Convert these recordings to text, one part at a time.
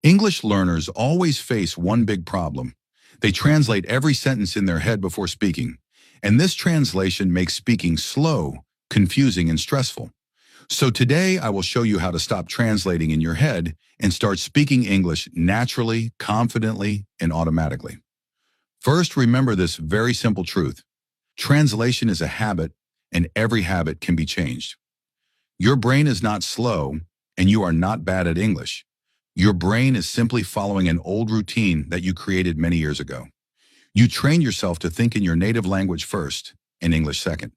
English learners always face one big problem. They translate every sentence in their head before speaking, and this translation makes speaking slow, confusing, and stressful. So today I will show you how to stop translating in your head and start speaking English naturally, confidently, and automatically. First, remember this very simple truth. Translation is a habit, and every habit can be changed. Your brain is not slow, and you are not bad at English. Your brain is simply following an old routine that you created many years ago. You trained yourself to think in your native language first and English second.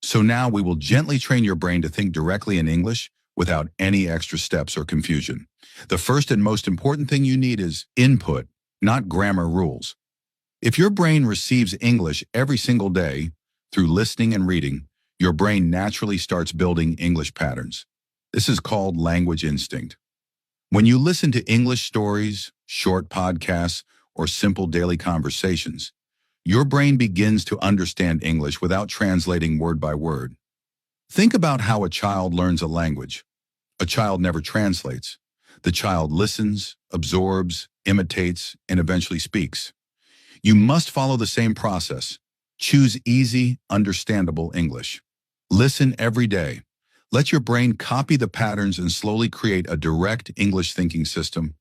So now we will gently train your brain to think directly in English without any extra steps or confusion. The first and most important thing you need is input, not grammar rules. If your brain receives English every single day through listening and reading, your brain naturally starts building English patterns. This is called language instinct. When you listen to English stories, short podcasts, or simple daily conversations, your brain begins to understand English without translating word by word. Think about how a child learns a language. A child never translates. The child listens, absorbs, imitates, and eventually speaks. You must follow the same process. Choose easy, understandable English. Listen every day. Let your brain copy the patterns and slowly create a direct English thinking system